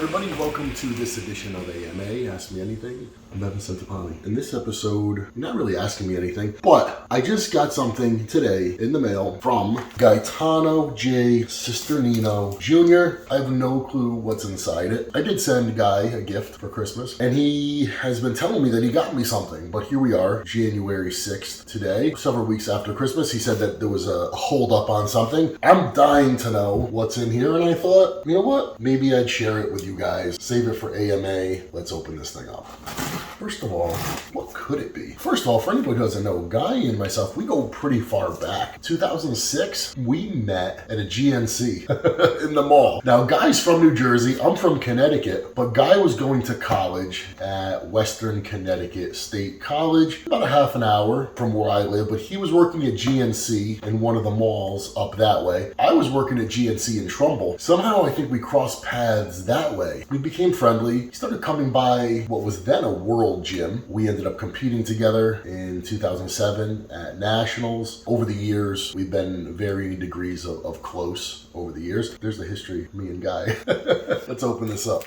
everybody, welcome to this edition of AMA, Ask Me Anything. I'm Evan Centopani. In this episode, you're not really asking me anything, but I just got something today in the mail from Guy Cisternino Jr. I have no clue what's inside it. I did send Guy a gift for Christmas, and he has been telling me that he got me something, but here we are, January 6th today, several weeks after Christmas. He said that there was a hold up on something. I'm dying to know what's in here, and I thought, you know what? Maybe I'd share it with you guys. Save it for AMA. Let's open this thing up. First of all, what could it be? First of all, for anybody who doesn't know, Guy and myself, we go pretty far back. 2006, we met at a GNC in the mall. Now, Guy's from New Jersey. I'm from Connecticut, but Guy was going to college at Western Connecticut State College, about a half an hour from where I live, but he was working at GNC in one of the malls up that way. I was working at GNC in Trumbull. Somehow, I think we crossed paths that way. We became friendly. He started coming by what was then a World Gym. We ended up competing together in 2007 at Nationals. Over the years, we've been varying degrees of close over the years. There's the history of me and Guy. Let's open this up.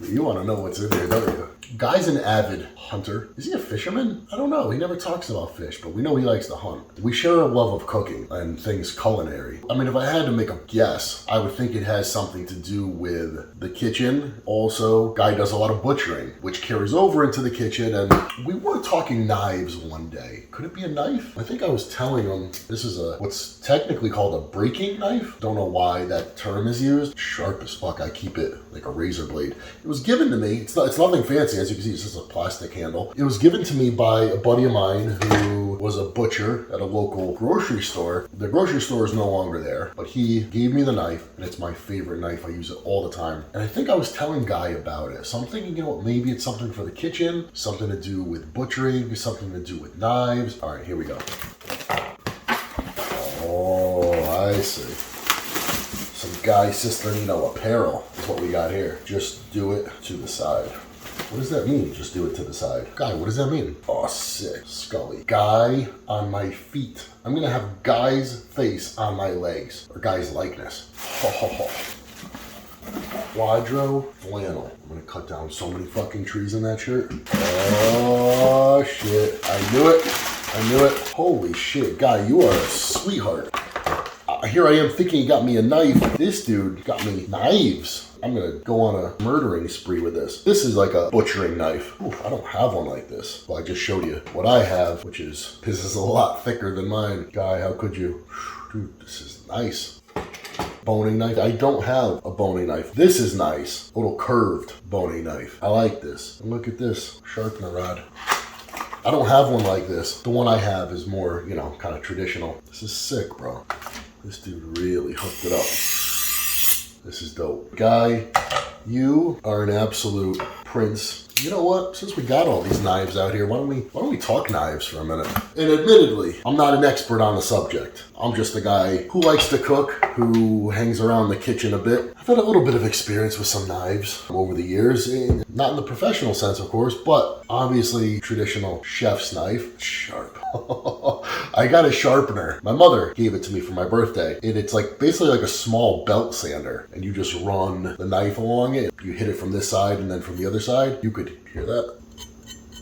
You want to know what's in there, don't you? Guy's an avid hunter. Is he a fisherman? I don't know. He never talks about fish, but we know he likes to hunt. We share a love of cooking and things culinary. I mean, if I had to make a guess, I would think it has something to do with the kitchen. Also, Guy does a lot of butchering, which carries over into the kitchen, and we were talking knives one day. Could it be a knife? I think I was telling him this is what's technically called a breaking knife. Don't know why that term is used. Sharp as fuck. I keep it like a razor blade. It was given to me. It's nothing fancy. As you can see, it's just a plastic handle. It was given to me by a buddy of mine who was a butcher at a local grocery store. The grocery store is no longer there, but he gave me the knife, and it's my favorite knife. I use it all the time. And I think I was telling Guy about it. So I'm thinking, you know what, maybe it's something for the kitchen, something to do with butchering, something to do with knives. All right, here we go. Oh, I see. Some Guy Cisternino apparel is what we got here. Just do it to the side. What does that mean? Just do it to the side. Guy, what does that mean? Oh, sick. Scully. Guy on my feet. I'm going to have Guy's face on my legs. Or Guy's likeness. Ho, ho, ho. Quadro flannel. I'm going to cut down so many fucking trees in that shirt. Oh, shit. I knew it. I knew it. Holy shit. Guy, you are a sweetheart. Here I am thinking he got me a knife. This dude got me knives. I'm gonna go on a murdering spree with this. This is like a butchering knife. Ooh, I don't have one like this. Well, I just showed you what I have, which is, this is a lot thicker than mine. Guy, how could you? Dude, this is nice. Boning knife. I don't have a boning knife. This is nice. A little curved boning knife. I like this. And look at this. Sharpener rod. I don't have one like this. The one I have is more, you know, kind of traditional. This is sick, bro. This dude really hooked it up. This is dope. Guy, you are an absolute prince. You know what? Since we got all these knives out here, why don't we talk knives for a minute? And admittedly, I'm not an expert on the subject. I'm just a guy who likes to cook, who hangs around the kitchen a bit. I've had a little bit of experience with some knives over the years. Not in the professional sense, of course, but obviously traditional chef's knife. Sharp. I got a sharpener. My mother gave it to me for my birthday. And it's like basically like a small belt sander. And you just run the knife along it. You hit it from this side and then from the other side. You could hear that.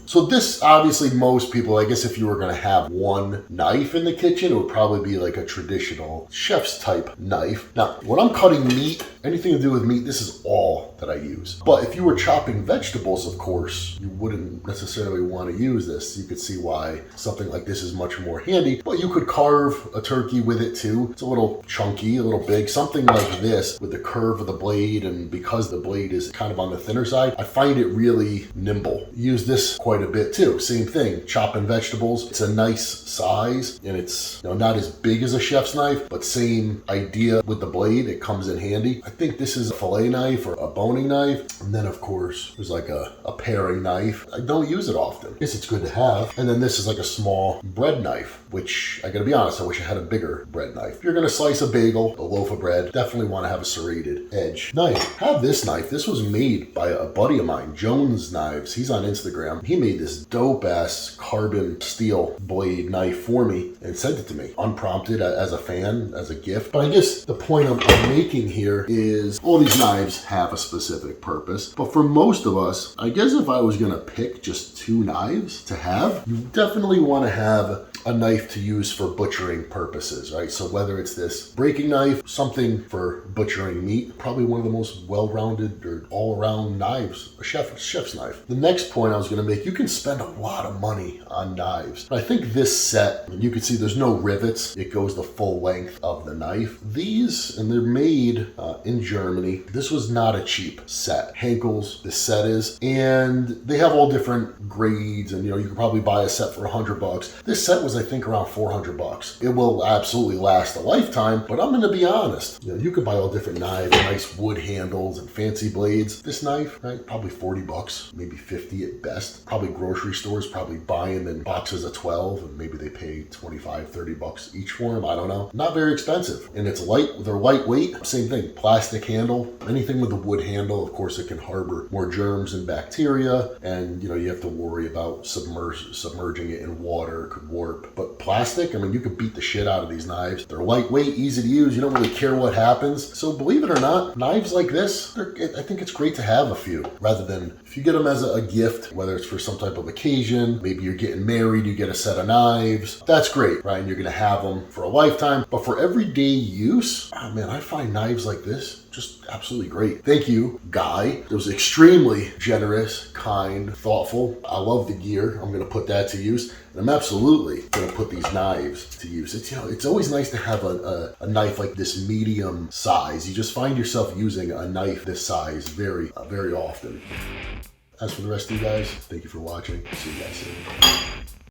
So this, obviously, most people, I guess if you were going to have one knife in the kitchen, it would probably be like a traditional chef's type knife. Now, when I'm cutting meat, anything to do with meat, this is all that I use. But if you were chopping vegetables, of course, you wouldn't necessarily want to use this. You could see why something like this is much more handy. But you could carve a turkey with it too. It's a little chunky, a little big. Something like this with the curve of the blade, and because the blade is kind of on the thinner side, I find it really nimble. Use this quite a bit too. Same thing, chopping vegetables. It's a nice size, and it's, you know, not as big as a chef's knife, but same idea with the blade. It comes in handy. I think this is a fillet knife or a boning knife. And then of course, there's like a paring knife. I don't use it often. I guess it's good to have. And then this is like a small bread knife, which I gotta be honest, I wish I had a bigger bread knife. If you're gonna slice a bagel, a loaf of bread, definitely wanna have a serrated edge knife. I have this knife. This was made by a buddy of mine, Jones Knives. He's on Instagram. He made this dope ass carbon steel blade knife for me and sent it to me unprompted as a fan, as a gift. But I guess the point I'm making here is all these knives have a specific specific purpose. But for most of us, I guess if I was gonna pick just 2 knives to have, you definitely wanna have a knife to use for butchering purposes, right? So whether it's this breaking knife, something for butchering meat, probably one of the most well-rounded or all-around knives, a chef's knife. The next point I was gonna make, you can spend a lot of money on knives. But I think this set, you can see there's no rivets. It goes the full length of the knife. These, and they're made in Germany. This was not a cheap set. Henkel's, this set is, and they have all different grades, and you can probably buy a set for $100. This set was, I think, around $400. It will absolutely last a lifetime, but I'm gonna be honest. You could buy all different knives, nice wood handles and fancy blades. This knife, right, probably $40, maybe 50 at best. Probably grocery stores probably buying in boxes of 12, and maybe they pay 25, $30 each for them. I don't know. Not very expensive, and it's light. They're lightweight. Same thing, plastic handle. Anything with a wood handle, of course, it can harbor more germs and bacteria, and you have to worry about submerging it in water. It could warp. But plastic, I mean, you could beat the shit out of these knives. They're lightweight, easy to use. You don't really care what happens. So believe it or not, knives like this, I think it's great to have a few, rather than if you get them as a gift, whether it's for some type of occasion, maybe you're getting married, you get a set of knives. That's great, right? And you're gonna have them for a lifetime. But for everyday use, oh man, I find knives like this just absolutely great. Thank you, Guy. It was extremely generous, kind, thoughtful. I love the gear. I'm gonna put that to use. And I'm absolutely gonna put these knives to use. It's always nice to have a knife like this medium size. You just find yourself using a knife this size very, very often. As for the rest of you guys, thank you for watching. See you guys soon.